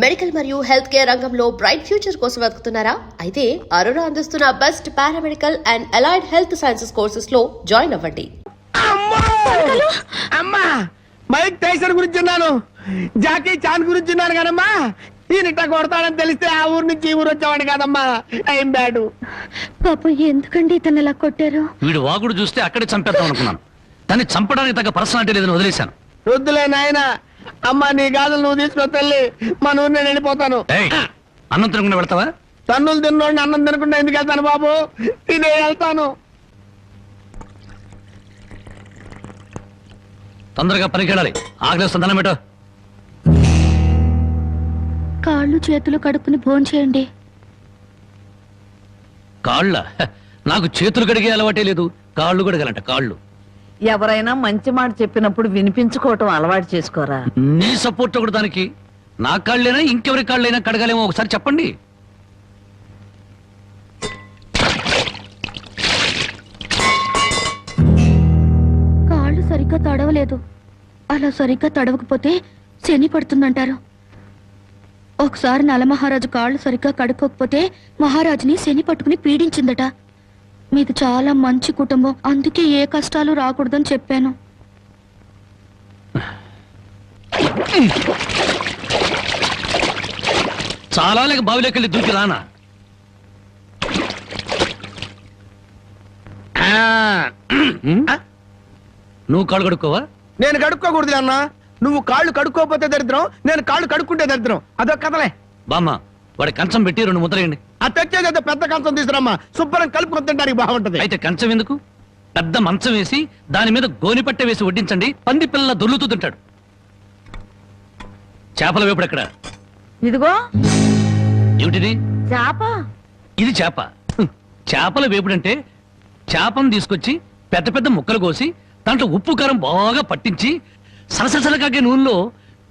Medical మరియు health care రంగంలో bright future కోసం వెతుకుతున్నారా? అయితే అరోరా అందిస్తున్న best paramedical and allied health sciences courses లో జాయిన్ అవ్వండి. అమ్మా మైక్ టైసన్ గురించి విన్నాను, జాకీ చాన్ గురించి విన్నాను కాదమ్మా. ఈయనిట్ట కొడతాడని తెలిస్తే ఆ ఊరు నుంచి ఈ ఊరు వచ్చేవాడు కాదమ్మా. ఏం బ్యాడు పాపం, ఎందుకండి ఇతను ఇలా కొట్టారు? వీడు వాగుడు చూస్తే అక్కడే చంపేద్దాం అనుకున్నాను. దాన్ని చంపడానికి తగ్గ పర్సనాలిటీ లేదని వదిలేశాను. వద్దులే నాయన, అమ్మా నీ గాజులు నువ్వు తీసుకో తల్లి, మన ఊరు నేను వెళ్ళిపోతాను. అన్నం తినకుండా వెళ్తావా? తన్నులు తిన్నోడిని అన్నం తినకుండా ఎందుకు వెళ్తాను బాబు, తినే వెళ్తాను. తొందరగా పనికి వెళ్ళాలి, ఆకలిస్తుంది, అన్నం పెట్టు. కాళ్ళు చేతులు కడుక్కుని భోంచేయండి. కాళ్ళ? నాకు చేతులు కడిగే అలవాటే లేదు, కాళ్ళు కడగాలంట. కాళ్ళు ఎవరైనా మంచి మాట చెప్పినప్పుడు వినిపించుకోవటం అలవాటు చేసుకోరా. నీ సపోర్ట్ ఒకటి దానికి. నా కాళ్ళైనా ఇంకెవరి కాళ్ళైనా కడగాలేమో ఒకసారి చెప్పండి. కాళ్ళు సరిగ్గా తడవలేదు. అలా సరిగ్గా తడవకపోతే శని పడుతుందంటారు. ఒకసారి నలమహారాజు కాళ్ళు సరిగ్గా కడుక్కోకపోతే మహారాజుని శని పట్టుకుని పీడించిందట. మీది చాలా మంచి కుటుంబం, అందుకే ఏ కష్టాలు రాకూడదని చెప్పాను. చాలా లేక బావిలోకెళ్ళి దూకి రానా? నువ్వు కాళ్ళు కడుక్కోవా? నేను కడుక్కోకూడదు అన్న. నువ్వు కాళ్ళు కడుక్కోపోతే దరిద్రం, నేను కాళ్ళు కడుక్కుంటే దరిద్రం. అదొక కథలే. బామ్మ, వాడి కంచం పెట్టి 2 ముద్రయండి. ఆ తెచ్చేదైతే పెద్ద కంచం తీసుకురమ్మా, శుభ్రం కలుపుకొని తింటానికి బాగుంటది. అయితే కంచం ఎందుకు, పెద్ద మంచం వేసి దాని మీద గోని పట్టె వేసి వడ్డించండి, పంది పిల్లల దొర్లుతూ తింటాడు. చేపల వేపుడు ఎక్కడ? ఇదిగో ఏమిటిది? చేప. ఇది చేప? చేపల వేపుడంటే చేపను తీసుకొచ్చి పెద్ద పెద్ద ముక్కలు కోసి దాంట్లో ఉప్పు కారం బాగా పట్టించి సలసలకాగే నూనెలో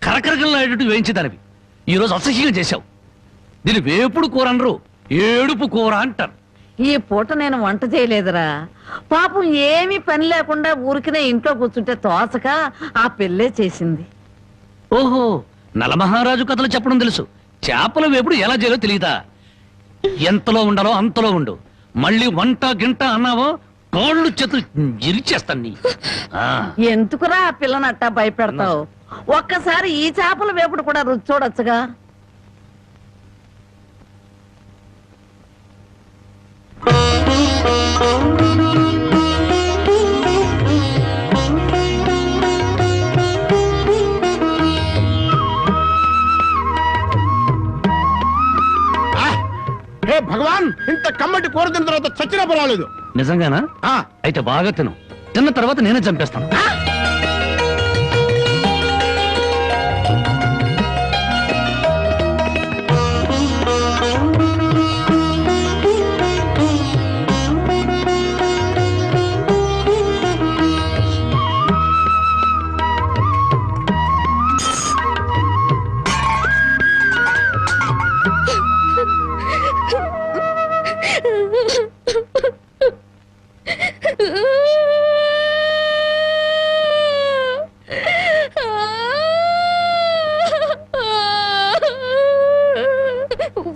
కరకరకలాడేటట్టు వేయించేదానివి. ఈరోజు అసహ్యంగా చేశావు. దీని వేపుడు కూర అనరు, ఏడుపు కూర అంటారు. ఈ పూట నేను వంట చేయలేదురా. పాపం ఏమీ పని లేకుండా ఊరికినే ఇంట్లో కూర్చుంటే తోచక ఆ పెళ్ళే చేసింది. ఓహో, నలమహారాజు కథలు చెప్పడం తెలుసు, చేపల వేపుడు ఎలా చేయాలో తెలియదా? ఎంతలో ఉండాలో అంతలో ఉండు. మళ్ళీ వంట గింట అన్నావో కాళ్ళు చేతులు ఇరిచేస్తాను నీ. ఎందుకురా ఆ పిల్లనట్టా భయపెడతావు? ఒక్కసారి ఈ చేపల వేపుడు కూడా రుచి చూడొచ్చుగా. భగవాన్, ఇంత కమ్మటి కూర తిన్న తర్వాత చచ్చినా పర్వాలేదు. నిజంగానా? అయితే బాగా తిను, తిన్న తర్వాత నేనే చంపేస్తాను.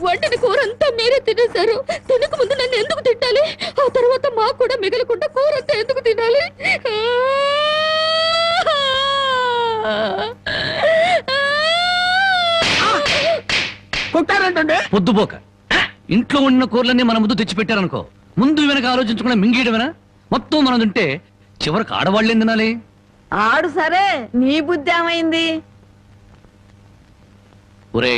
వండిన కూరంతా మీరే తినేశారు. తినక ముందు నన్ను ఎందుకు తిట్టాలి? ఆ తర్వాత మాకు కూడా మిగలకుండా కూరంతా ఎందుకు తినాలి? పొద్దుపోక ఇంట్లో ఉన్న కూరలన్నీ మన ముందు తెచ్చిపెట్టారనుకో, ముందు వెనక ఆలోచించకుండా మింగేయడమేనా? మొత్తం మనం తింటే చివరికి ఆడవాళ్ళేం తినాలి? ఆడు సరే, నీ బుద్ధి ఏమైంది? ఒరే,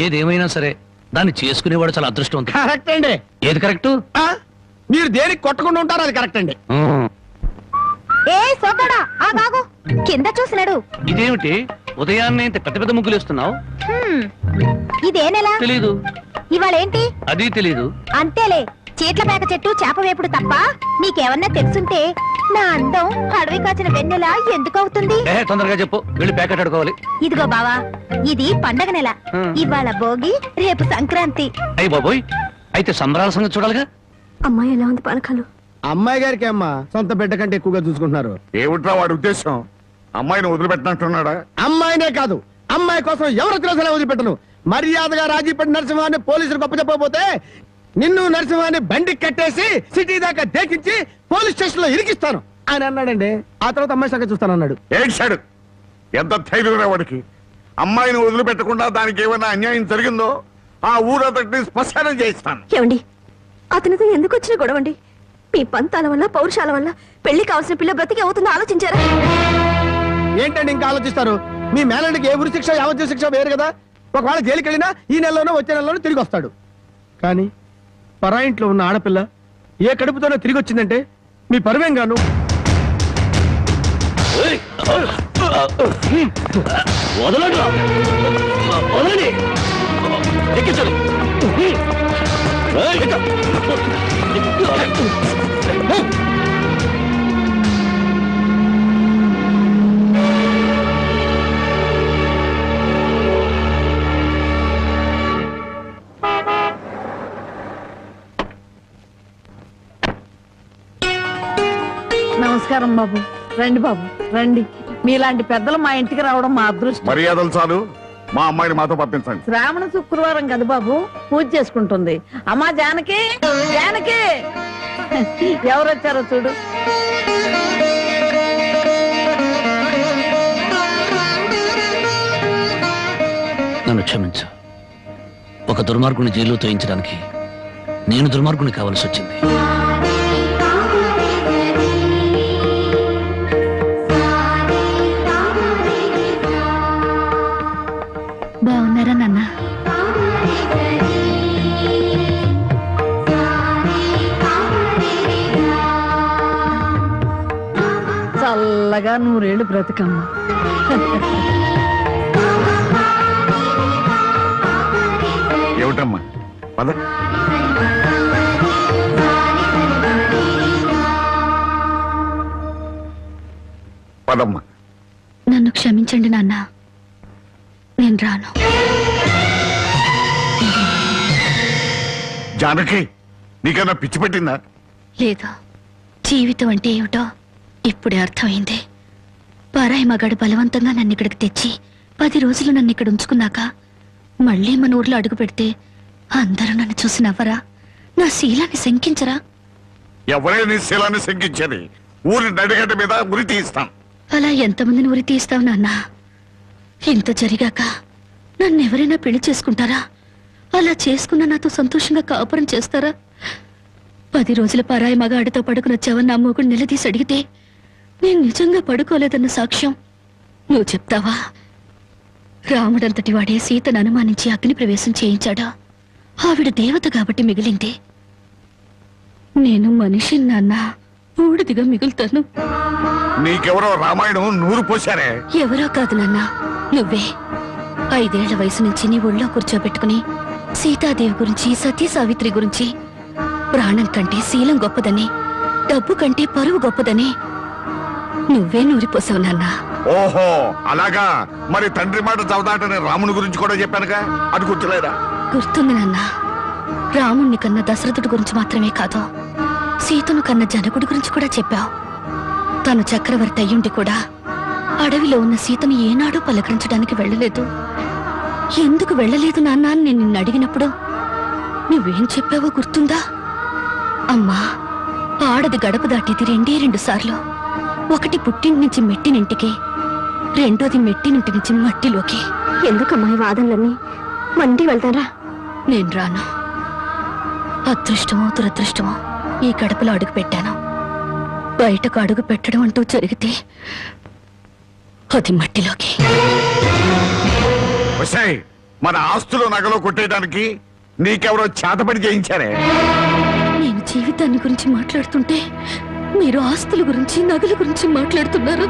ఏదేమైనా సరే దాన్ని చేసుకునేవాడు చాలా అదృష్టవంతుడు. కరెక్ట్ అండి. ఏది కరెక్ట్? మీరు దేనికి కొట్టకుండా ఉంటారు, అది కరెక్ట్ అండి. ఏ సోకడా, ఆ బాగు కింద చూసినాడు. ఇదేమిటి ఉదయాన్నే ఇంత పెద్ద పెద్ద ముగ్గులు వేస్తున్నావు? ఇదే నెల తెలీదు. ఇవాళ ఏంటి? అది తెలీదు. అంతేలే, చీట్ల పేక చెట్టు చేప వేపుడు తప్ప నీకేమన్నా తెలుసుంటే నా అందం అడవి కాచిన వెన్నెల ఎందుకు అవుతుంది? తొందరగా చెప్పు, వెళ్ళి ప్యాకెట్ అడుకోవాలి. ఇదిగో బావా, ఇది పండగ నెల. ఇవాళ భోగి, రేపు సంక్రాంతి. అయ్యి బాబోయ్, అయితే సంబరాల సంగతి చూడాలిగా. అమ్మాయి ఎలా ఉంది పలకలు? అమ్మాయి గారికి అమ్మా సొంత బిడ్డ కంటే ఎక్కువగా చూసుకుంటున్నారు. ఏమిట్రా వాడి ఉద్దేశం? అమ్మాయిని వదిలిపెట్టినట్టున్నాడా? అమ్మాయినే కాదు, అమ్మాయి కోసం ఎవరు వచ్చినా సరే వదిలిపెట్టను. మర్యాదగా రాజీపడి నరసింహాన్ని పోలీసులు గొప్ప చెప్పకపోతే నిన్ను నరసింహాన్ని బండికి కట్టేసి సిటీ దాకా దేకించి పోలీస్ స్టేషన్ లో ఇరికిస్తాను అని అన్నాడండి. ఆ తర్వాత అమ్మాయి సంగతి చూస్తానన్నాడు. ఏడ్చాడు. ఎంత ధైర్యం వాడికి. అమ్మాయిని వదిలిపెట్టకుండా దానికి ఏమైనా అన్యాయం జరిగిందో ఆ ఊరంతటిని శ్మశానం చేయిస్తాను. ఏమండి, అతనితో ఎందుకు వచ్చిన గొడవండి? మీ పంతాల వల్ల పౌరుషాల వల్ల పెళ్లి కావాల్సిన పిల్ల బ్రతికి అవుతుందో ఆలోచించారా? ఏంటండి ఇంకా ఆలోచిస్తారు? మీ మేనడికి ఏ ఉరి శిక్ష యావజ్జీవ శిక్ష వేరు కదా. ఒకవేళ జైలుకి వెళ్ళినా ఈ నెలలోనో వచ్చే నెలలోనో తిరిగి వస్తాడు. కానీ పరాయింట్లో ఉన్న ఆడపిల్ల ఏ కడుపుతోనో తిరిగి వచ్చిందంటే మీ పరువేం గాను. వదలండి వదలండి ఎక్కించండి. నమస్కారం బాబు. రండి బాబు రండి. మీలాంటి పెద్దలు మా ఇంటికి రావడం మా అదృష్టం. మర్యాదలు చాలు, మా అమ్మాయిని మాతో పంపించండి. శ్రావణ శుక్రవారం కదా బాబు, పూజ చేసుకుంటుంది. అమ్మా జానకి, జానకి ఎవరొచ్చారో చూడు. నన్ను క్షమించు. ఒక దుర్మార్గుని జైల్లో తోయించడానికి నేను దుర్మార్గుని కావాల్సి వచ్చింది. బాగున్నారా నాన్న? చల్లగా 100 ఏళ్ళు బ్రతికమ్మ. ఏమిటమ్మా పద. పదమ్మా. నన్ను క్షమించండి నాన్న, నేను రాను. జానకి, నీకన్నా పిచ్చి పెట్టిందా? లేదు, జీవితం అంటే ఏమిటో ఇప్పుడే అర్థమైంది. పరాయి మగాడు బలవంతంగా నన్ను ఇక్కడికి తెచ్చి 10 రోజులు నన్ను ఇక్కడ ఉంచుకున్నాక మళ్ళీ మన ఊర్లో అడుగు పెడితే అందరూ నన్ను చూసి నవ్వరా? నా శీలాన్ని శంకించరా? ఎవరైనా నీ శీలాన్ని శంకించేది? ఊరి నడిగడ్డ మీద ఉరి తీస్తాం. అలా ఎంతమందిని ఉరి తీస్తావు నాన్న? ఇంత జరిగాక నన్ను ఎవరైనా పెళ్లి చేసుకుంటారా? అలా చేసుకున్న నాతో సంతోషంగా కాపురం చేస్తారా? 10 రోజుల పరాయి మగాడితో పడుకునొచ్చావని నా మూగుడు నిలదీసి అడిగితే నేను నిజంగా పడుకోలేదన్న సాక్ష్యం నువ్వు చెప్తావా? రాముడంతటి వాడే సీతను అనుమానించి అగ్ని ప్రవేశం చేయించాడా? ఆవిడ దేవత కాబట్టి మిగిలింది. నేను మనిషి నాన్న, బూడిదిగా మిగులుతాను. నీకెవరో రామాయణం నూరు పోశారే. ఎవరో కాదు నాన్న, నువ్వే. 5 ఏళ్ల వయసు నుంచి నీ ఒళ్ళో కూర్చోబెట్టుకుని సీతాదేవి గురించి, సతీ సావిత్రి గురించి, ప్రాణం కంటే శీలం గొప్పదని, డబ్బు కంటే పరువు గొప్పదని నువ్వే నూరిపోసావు నాన్న. ఓహో అలాగా. మరి తండ్రి మాట చవదాటని రాముని గురించి కూడా చెప్పానుగా, అది గుర్తులేదా? గుర్తుంది నాన్న. రాముణ్ణి కన్న దశరథుడి గురించి మాత్రమే కాదు, సీతను కన్న జనకుడి గురించి కూడా చెప్పావు. తను చక్రవర్తి అయ్యుండి కూడా అడవిలో ఉన్న సీతను ఏనాడూ పలకరించడానికి వెళ్ళలేదు. ఎందుకు వెళ్ళలేదు నాన్న అని నేను నిన్ను అడిగినప్పుడు నువ్వేం చెప్పావో గుర్తుందా? అమ్మా, ఆడది గడప దాటేది 2 సార్లు. ఒకటి పుట్టింటి నుంచి మెట్టినింటికి, రెండోది మెట్టినింటి నుంచి మట్టిలోకి. ఎందుకమ్మా ఈ వాదనలన్నీ? మండి వెళ్తారా? నేను రాను. అదృష్టమో దురదృష్టమో ఈ గడపలో అడుగు పెట్టాను. బయటకు అడుగు పెట్టడం అంటూ జరిగితే అది మట్టిలోకి. వసాయ్, మన ఆస్తులు నగలు కొట్టేయడానికి నీకెవరో చేతపడి చేయించారే. నేను జీవితాన్ని గురించి మాట్లాడుతుంటే మీరు ఆస్తుల గురించి, నగల గురించి మాట్లాడుతున్నారు.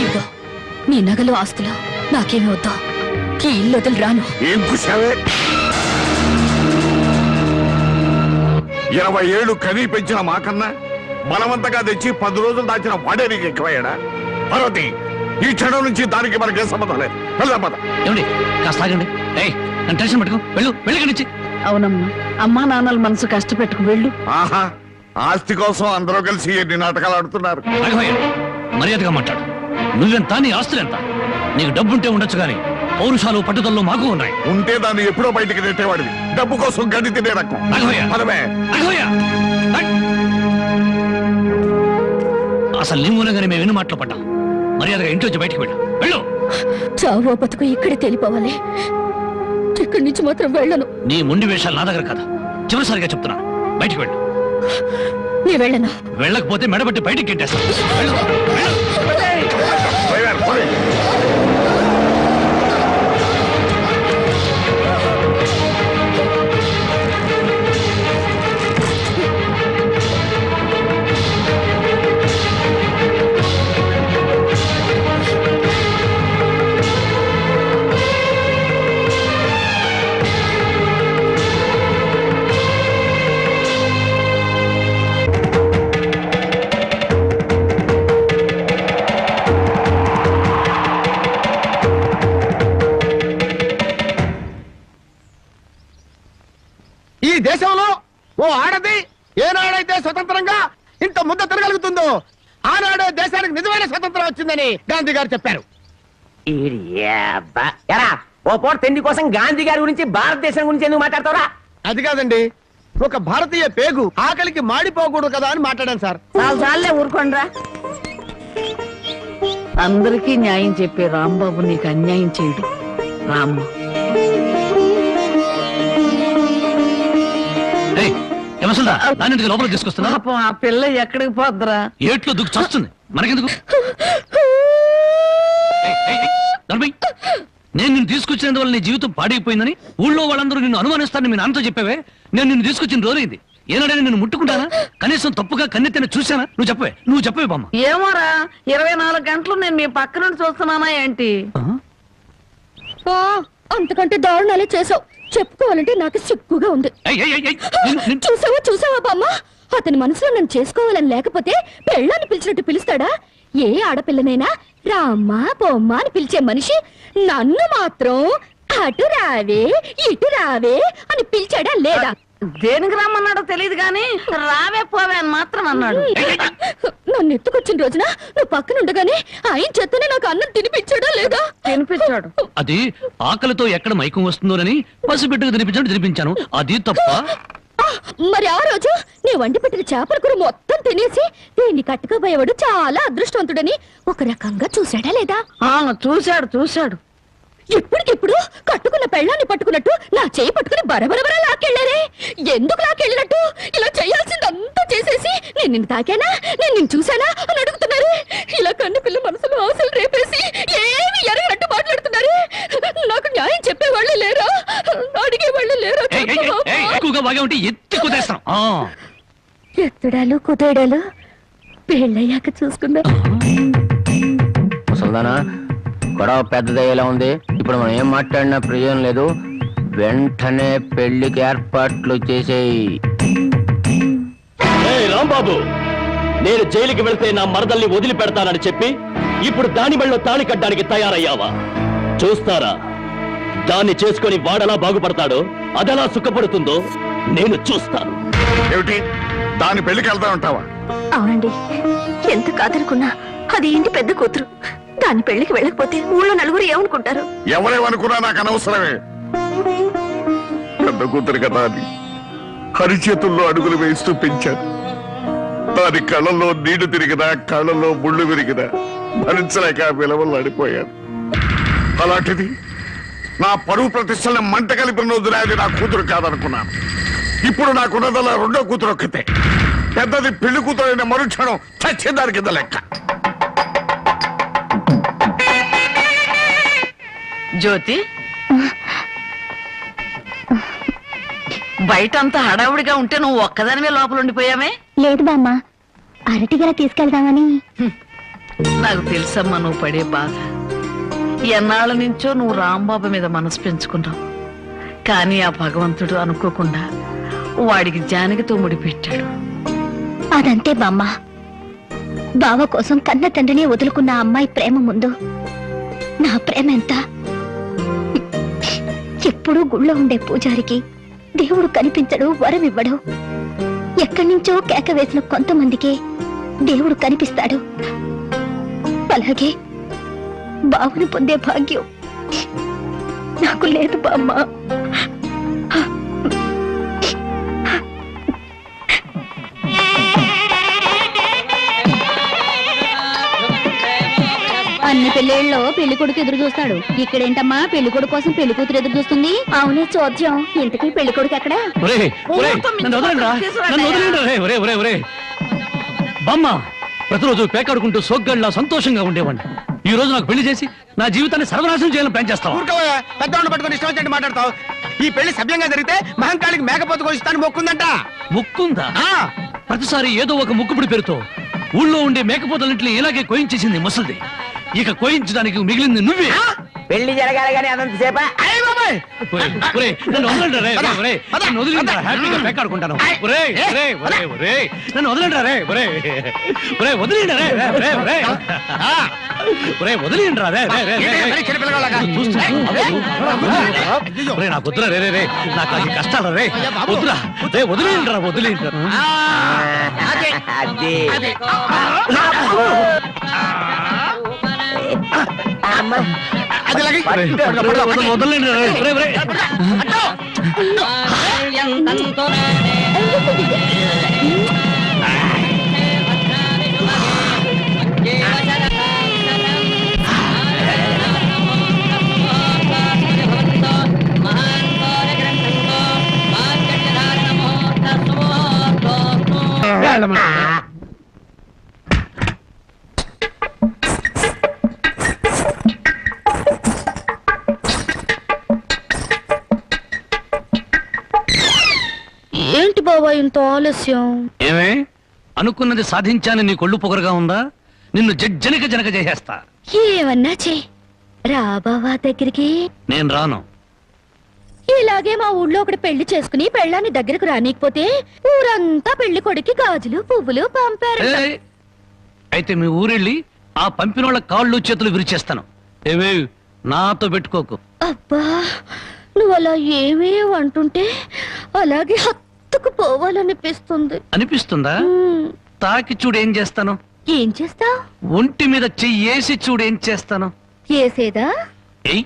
ఇదిగో నీ నగలు, ఆస్తులు నాకేమి వద్దా. ఈ ఇల్లు వదిలి రాను. ఏం కుశావే? 20 ఏళ్ళు కనీ పెంచిన మాకన్నా బలవంతంగా తెచ్చి 10 రోజులు దాచిన వాడే నీకు ఎక్కువయ్యాడా? పార్వతి, ఈ క్షణం నుంచి దానికి మనకే సంబంధం లేదు. వెళ్దాం పద. ఏమండి కాస్త ఆగండి. ఏయ్, నన్ను టెన్షన్ పెట్టుకో. వెళ్ళు వెళ్ళి నుంచి. అవునమ్మా, అమ్మా నాన్నల మనసు కష్టపెట్టుకు వెళ్ళు. ఆహా, ఆస్తి కోసం అందరూ కలిసి ఎన్ని నాటకాలు ఆడుతున్నారు. రాఘవయ్య, మర్యాదగా మాట్లాడు. నువ్వెంత, నీ ఆస్తులెంత? నీకు డబ్బుంటే ఉండొచ్చు గాని పౌరుషాలు పట్టుదలలో మాకు ఉన్నాయి. ఉంటే దాన్ని ఎప్పుడో బయటికి నెట్టేవాడివి. డబ్బు కోసం గడ్డి తినే రకం. రాఘవయ్య, పదవే. రాఘవయ్య, రైట్. అసలు నీ మూలంగానే మేము ఎన్ని మాటలు పడ్డాం. మర్యాదగా ఇంట్లోంచి బయటికి వెళ్ళు. వెళ్ళు. చావో బతుకు ఇక్కడే తెలిపోవాలి. ఇక్కడి నుంచి మాత్రం వెళ్ళను. నీ మొండి వేషాలు నా దగ్గర కదా. చివరిసారిగా చెప్తున్నా, బయటికి వెళ్ళు. నీ వెళ్ళను. వెళ్ళకపోతే మెడబట్టి బయటికి గెట్టేస్తాను. వెళ్ళు, వెళ్ళు. పోయారు, పోయి. ఈ దేశంలో ఓ ఆడది ఏనాడైతే స్వతంత్రంగా ఇంత ముద్ద తిరగలుగుతుందో ఆనాడే దేశానికి నిజమైన స్వతంత్రం వచ్చిందని గాంధీ గారు చెప్పారు. ఎరా ఓ పూట తిండి కోసం గాంధీ గారి గురించి భారతదేశం గురించి ఎందుకు మాట్లాడతావురా? అది కాదండి, ఒక భారతీయ పేగు ఆకలికి మాడిపోకూడదు కదా అని మాట్లాడాను సార్. చాలే ఊరుకోండ్రా. అందరికీ న్యాయం చెప్పే రాంబాబు నీకు అన్యాయం చేయడు. రామ్మ, ఏయ్, ఏమసలుదా? దాన్ని లోపలికి తీసుకొస్తున్నా. పాపం ఆ పిల్ల ఎక్కడికి పోద్దురా? ఏట్లో దుక్కు చస్తుంది. మనకెందుకు? ఏయ్, ఏయ్, ఏయ్, నడవయ్. నేను నిన్ను తీసుకొచ్చినందువల్ల నీ జీవితం పాడైపోయిందని ఊళ్ళో వాళ్ళందరూ నిన్ను అనుమానిస్తారని మీ నాన్నతో చెప్పావే. నేను నిన్ను తీసుకొచ్చిన రోజైంది. ఏనాడైనా నిన్ను ముట్టుకుంటానా? కనీసం తప్పుగా కన్నెత్తిన చూసానా? నువ్వు చెప్పవే బామ్మ. ఏమోరా, 24 గంటలు నేను మీ పక్క నుండి చూస్తున్నానా ఏంటి? అంతకంటే దారుణాలే చేసావు. చెప్పుకోవాలంటే నాకు సిగ్గుగా ఉంది. ఏయ్, ఏయ్, ఏయ్, ఏయ్, నిన్ను- చూసావా బామ్మ? అతని మనసులో నన్ను చేసుకోవాలని లేకపోతే పెళ్ళాన్ని పిలిచినట్టు పిలుస్తాడా? ఏ ఆడపిల్లనైనా రామ్మా బొమ్మ అని పిలిచే మనిషి నన్ను మాత్రం అటు రావే ఇటు రావే అని పిలిచాడా లేదా? దేనికి రమ్మన్నాడో తెలియదు గాని రావే పోవే అని మాత్రం అన్నాడు. నన్ను ఎత్తుకొచ్చిన రోజున నువ్వు పక్కన ఉండగానే ఆయన చేతనే నాకు అన్నం తినిపించాడా లేదా? తినిపించాడు. అది ఆకలితో ఎక్కడ మైకం వస్తుందోనని పసిబిడ్డకు తినిపించాను. అది తప్ప. మరి ఆ రోజు నీ వండి పెట్టిన చేపల కూర మొత్తం తినేసి దీన్ని కట్టుకోబోయేవాడు చాలా అదృష్టవంతుడని ఒక రకంగా చూశాడా లేదా? చూశాడు. ఇప్పటికిప్పుడు కట్టుకున్న పెళ్ళాన్ని పట్టుకున్నట్టు నా చేయి పట్టుకుని బరబరబర లాక్కెళ్ళారే. ఎందుకు లాక్కెళ్ళినట్టు? ఇలా చేయాల్సిందంతా చేసేసి నేను నిన్ను తాకానా, నేను నిన్ను చూశానా అని అడుగుతున్నారు. ఇలా కన్ను పిల్ల మనసులో ఆశలు రేపేసి ఏమి ఎరగనట్టు మాట్లాడుతున్నారు. నాకు న్యాయం చెప్పేవాళ్ళే లేరా? అడిగేవాళ్ళే లేరా? ఏయ్, ఏయ్, ఏయ్, ఏయ్, ఎక్కువగా బాగా ఉంటే ఎత్తి కుదేస్తాం. ఎత్తుడాలు కుదేడాలు పెళ్ళయ్యాక చూసుకుందాం. ముసల్దానా, గొడవ పెద్దదయ్యేలా ఉంది. ఇప్పుడు మనం ఏం మాట్లాడినా ప్రయోజనం లేదు. వెంటనే పెళ్లికి ఏర్పాట్లు చేసేయి. రాంబాబు, నేను జైలుకి వెళ్తే నా మరదల్ని వదిలిపెడతానని చెప్పి ఇప్పుడు దాని బళ్ళో తాళి కట్టడానికి తయారయ్యావా? చూస్తారా, దాన్ని చేసుకొని వాడలా బాగుపడతాడో, అదెలా సుఖపడుతుందో నేను చూస్తాను. ఏమిటి దాని పెళ్లికి వెళ్తా ఉంటావా? అవునండి, ఎంత కాదనుకున్నా అది ఇంటి పెద్ద కూతురు. దాని పెళ్లికి వెళ్ళకపోతే ఊళ్ళో నలుగురు ఏమనుకుంటారు? ఎవరేమనుకున్నా నాకు అనవసరమే. పెద్ద కూతురు కదా అని హరిచేతుల్లో అడుగులు వేస్తూ పెంచాను. దాని కళ్ళల్లో నీళ్లు తిరిగినా కళ్ళల్లో ముళ్ళు విరిగినా భరించలేక విలవలు అడిపోయాను. అలాంటిది నా పరువు ప్రతిష్టలను మంట కలిపిన రోజున అది నా కూతురు కాదనుకున్నాను. ఇప్పుడు నాకున్నదల్లా రెండో కూతురు ఒక్కతే. పెద్దది పెళ్లి కూతురు అయిన మరుక్షణం చచ్చేదాని కింద లెక్క. జ్యోతి, బయటంతా హడావుడిగా ఉంటే నువ్వు ఒక్కదానివే లోపల ఉండిపోయామే? లేదు బామ్మ, అరటిగల తీసుకెళ్దామని. నాకు తెలుసమ్మా నువ్వు పడే బాధ. ఎన్నాళ్ళ నుంచో నువ్వు రాంబాబు మీద మనసు పెంచుకున్నావు. కానీ ఆ భగవంతుడు అనుకోకుండా వాడికి జానకితో ముడిపెట్టాడు. అదంతే బామ్మ. బావ కోసం కన్న తండ్రిని వదులుకున్న అమ్మాయి ప్రేమ ముందు నా ప్రేమ ఎంత? ఎప్పుడూ గుళ్ళో ఉండే పూజారికి దేవుడు కనిపించడు, వరం ఇవ్వడు. ఎక్కడి నుంచో కేక వేసిన కొంతమందికి దేవుడు కనిపిస్తాడు. అలాగే బావను పొందే భాగ్యం నాకు లేదు బామ్మ. అన్ని పెళ్ళిళ్ళలో పెళ్లి కొడుకు ఎదురు చూస్తాడు. ఇక్కడేంటమ్మా పెళ్లి కొడుకు కోసం పెళ్లి కూతురు ఎదురు చూస్తుంది? అవునే చోద్యం. ఇంతకీ పెళ్లి కొడుకు ఎక్కడ? బామ్మ, ప్రతిరోజు పేకాడుకుంటూ సోగ్గాడిలా సంతోషంగా ఉండేవాడిని. ఈ రోజు నాకు పెళ్లి చేసి నా జీవితాన్ని సర్వనాశనం చేయాలని ప్లాన్ చేస్తావా? ఊరుకోవా, పెద్దవాడిని పట్టుకొని ఇష్టం వచ్చినట్టు మాట్లాడతావు. ఈ పెళ్లి సభ్యంగా జరిగితే మహంకాళికి మేకపోతు కోసిస్తాను మొక్కుందంట. ముక్కుందా? ప్రతిసారి ఏదో ఒక ముక్కుపుడి పేరుతో ఊళ్ళో ఉండే మేకపోతలన్నింటినీ ఇలాగే కోయించేసింది ముసలిది. ఇక కోయించడానికి మిగిలింది నువ్వే. పెళ్లి జరగాలి కానీ అదంతసేపా? నన్ను వదలండి రే, నన్ను వదిలిండ్రా, హ్యాపీగా పేకాడుకుంటాను. నన్ను వదలండి రే, వదిలిండ్రా నాకు వద్దురా రే, నాకు అది కష్టాలు రే, వద్దురా రే, వదిలిండ్రా. వదలండి రే. ఏంటి బాబా ఇంత ఆలస్యం? ఏమే, అనుకున్నది సాధించాని నీ కొళ్ళు పొగరుగా ఉందా? నిన్ను జనక చేసేస్తా. ఏమన్నా చే రా బావా దగ్గరికి. నేను రాను. ఇలాగే మా ఊళ్ళో ఒకటి పెళ్లి చేసుకుని పెళ్ళాన్ని దగ్గరకు రానికపోతే ఊరంతా పెళ్లి కొడుకి గాజులు పువ్వులు పంపారు. ఏయ్, అయితే మీ ఊరెళ్ళి ఆ పంపినోళ్ళ కాళ్ళు చేతులు విరిచేస్తాను. ఏవే, నాతో పెట్టుకోకు. అబ్బా, నువ్వు అలా ఏమీ అంటుంటే అలాగే హత్తుకు పోవాలనిపిస్తుంది. అనిపిస్తుందా? తాకి చూడు ఏం చేస్తాను. ఏం చేస్తావ్? ఒంటి మీద చెయ్యేసి చూడు ఏం చేస్తాను. ఏసేదా? ఏయ్,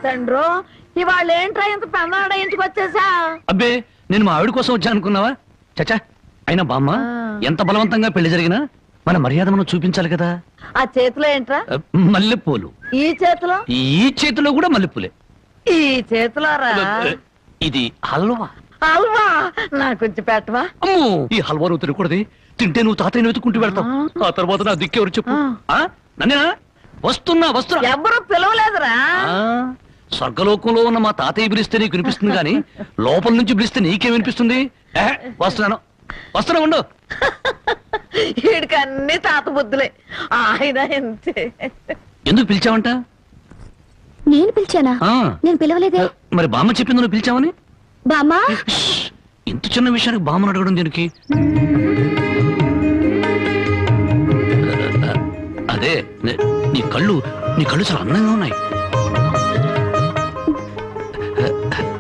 తండ్రో, ఇవాళ ఏంట్రా ఇంత పెన్నాడ ఇంటికి వచ్చేసా? అబ్బే, నేను మా ఆవిడ కోసం వచ్చా అనుకున్నావా? చచ్చా, అయినా బామ్మ, ఎంత బలవంతంగా పెళ్లి జరిగినా మన మర్యాద మనం చూపించాలి కదా. ఆ చేతిలో ఏంట్రా? మల్లెపూలు. ఈ చేతిలో? ఈ చేతిలో కూడా మల్లెపూలే. ఈ చేతిలో రా. ఇది హల్వా. హల్వా నాకు కొంచెం పెట్టవా? అమ్మో, ఈ హల్వా నువ్వు తినకూడదు. తింటే నువ్వు తాతయ్య వెతుకుంటూ పెడతావు. ఆ తర్వాత నా దిక్కెవరు చెప్పు. నన్నేనా? వస్తున్నా. ఎవరు పిలవలేదురా. స్వర్గలోకంలో ఉన్న మా తాతయ్య పిలిస్తే నీకు వినిపిస్తుంది కానీ లోపల నుంచి పిలిస్తే నీకేం వినిపిస్తుంది? వస్తున్నా ఉండు. వీడికి అన్ని తాత బుద్ధులే. ఆయన ఎంతే. ఎందుకు పిలిచావంట? నేను పిలిచానా? నేను పిలవలేదే. మరి బామ్మ చెప్పింది నువ్వు పిలిచావని. బామ్మా, ఇంత చిన్న విషయానికి బామ్మను అడగడం దీనికి? అదే, నీ కళ్ళు చాలా అందంగా ఉన్నాయి.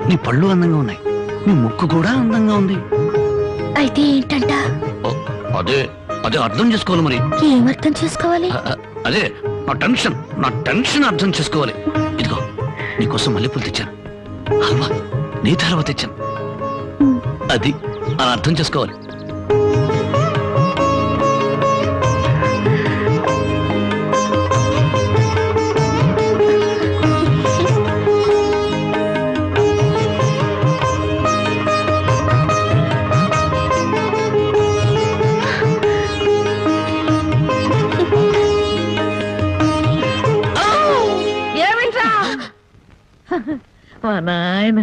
నీ పళ్ళు అందంగా ఉన్నాయి. నీ ముక్కు కూడా అందంగా ఉంది. అయితే ఏంటంట? అదే అర్థం చేసుకోవాలి. మరి ఏమర్థం చేసుకోవాలి? అదే నా టెన్షన్ అర్థం చేసుకోవాలి. ఇదిగో నీకోసం మల్లెపూలు తెచ్చాను, హల్వా నీ తర్వాత తెచ్చాను. అది అలా అర్థం చేసుకోవాలి. నాయన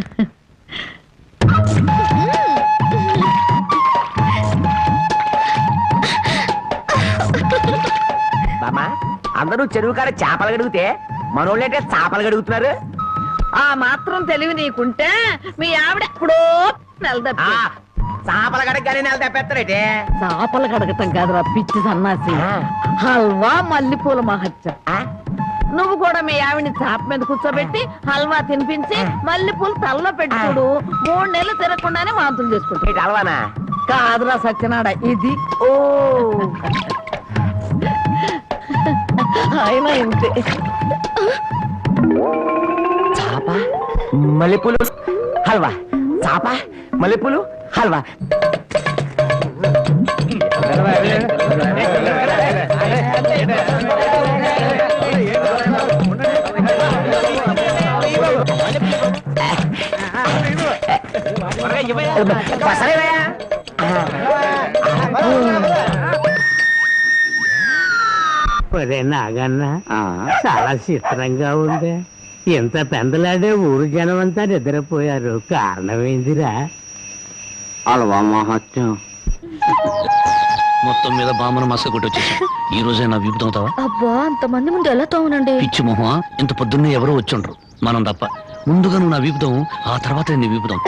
బామా అందరూ చెరువు కాడ చేపలు గడిగితే మనోళ్ళంటే చేపలు గడుగుతున్నారు. ఆ మాత్రం తెలివి నీకుంటే మీ ఆవిడ ఎప్పుడో నెలదప్పి చేపలు గడగానే నెల తెప్పేస్తారేటే. చేపలు కడగటం కాదురా పిచ్చి సన్నాసి, హల్వా మల్లెపూల మహత్యం. నువ్వు కూడా మీ ఆవిడని చాప మీద కూర్చోబెట్టి హల్వా తినిపించి మల్లెపూలు తలలో పెట్టి చూడు, 3 నెలలు తిరగకుండానే వాంతులు చేసుకుంటా. అలవానా కాదురా సత్యనాడ ఇది. ఓ ఆయన ఇంతే. చాప మల్లెపూలు హల్వా, చాప మల్లెపూలు హల్వా. నాగన్న చాలా చిత్రంగా ఉంది. ఎంత పెందలాడే ఊరు జనం అంతా నిద్రపోయారు. కారణమేందిరా? హల్వా మహత్యం. మొత్తం మీద బామ్మను మసక కొట్టి వచ్చేసాం. ఈ రోజే నా వీపు తోముతావా? అబ్బా అంతమంది ముందు ఎలా తోమనండి? పిచ్చి మొహమా, ఇంత పొద్దున్నే ఎవరో వచ్చుండ్రు, మనం తప్ప. ముందుగా నువ్వు నా వీపుదాం, ఆ తర్వాత నీ వీపుదాం.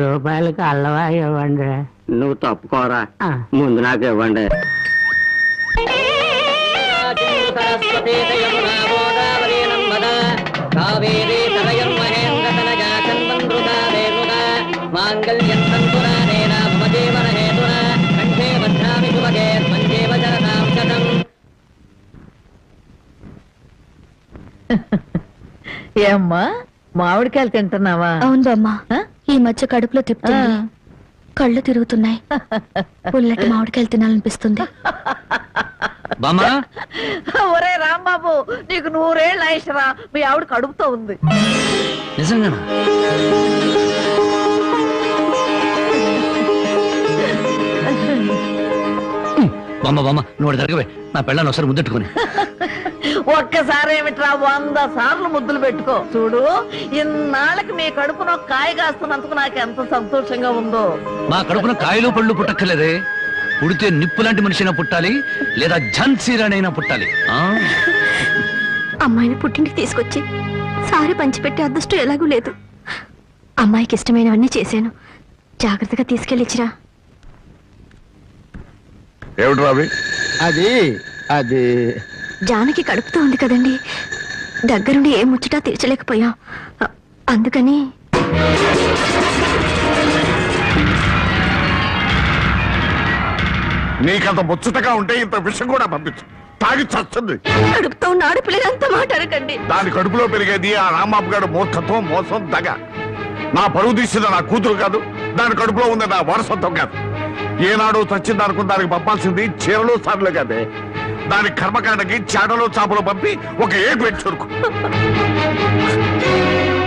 రూపాయలకి అల్లవా ఇవ్వండి. నువ్వు తప్పుకోరా, ముందు నాకు ఇవ్వండి. ఏమ్మా మామిడికాయలు తింటున్నావా? అవును బామ్మ, ఈ మధ్య కడుపులో తిప్పుతుంది, కళ్ళు తిరుగుతున్నాయి, పుల్లటి మామిడికాయలు తినాలనిపిస్తుంది. బామ్మా, ఒరే రాంబాబు, నీకు 100 ఏళ్ళు ఆయుషరా. మీ ఆవిడ కడుపుతో ఉంది. నిజంగానా? బామ్మ బామ్మ, నువ్వు జరగవే, నా పెళ్ళాన్ని ఒకసారి ముద్దెట్టుకుని. ఒక్కసారి ఏమిట్రా 100 సార్లు ముద్దులు పెట్టుకో. చూడు, ఇన్నాళ్ళకి మీ కడుపున కాయ కాస్తున్నందుకు నాకు ఎంత సంతోషంగా ఉందో. మా కడుపున కాయలు పళ్ళు పుట్టక్కర్లేదే, పుడితే నిప్పు లాంటి మనిషినా పుట్టాలి, లేదా ఝాన్సీ రాణైనా పుట్టాలి. అమ్మాయిని పుట్టింటికి తీసుకొచ్చి సారి పంచిపెట్టే అదృష్టం ఎలాగూ లేదు. అమ్మాయికి ఇష్టమైనవన్నీ చేశాను, జాగ్రత్తగా తీసుకెళ్ళిచ్చిరా. ఏమిటి రావి? అది అది జానకి కడుపుతో ఉంది కదండి, దగ్గరుండి ఏ ముచ్చటా తీర్చలేకపోయాం, అందుకని. నీకంత ముచ్చటగా ఉంటే ఇంత విషయం కూడా పంపించు, తాగి చస్తుంది. కడుపుతో ఉన్న ఆడపిల్లలంతా మాట్లాడకండి. దాని కడుపులో పెరిగేది ఆ రాంబాబు గారు మూర్ఖత్వం, మోసం, దగ. నా పరువు తీసింది నా కూతురు కాదు, దాని కడుపులో ఉంది నా వారసత్వం కాదు. ఏనాడు చచ్చింది అనుకున్న దానికి పంపాల్సింది చీరలు సార్లు కాదే. దాని కర్మకాండకి చాటలో చాపలు పంపి ఒక ఏడు పెట్టి చురుకు.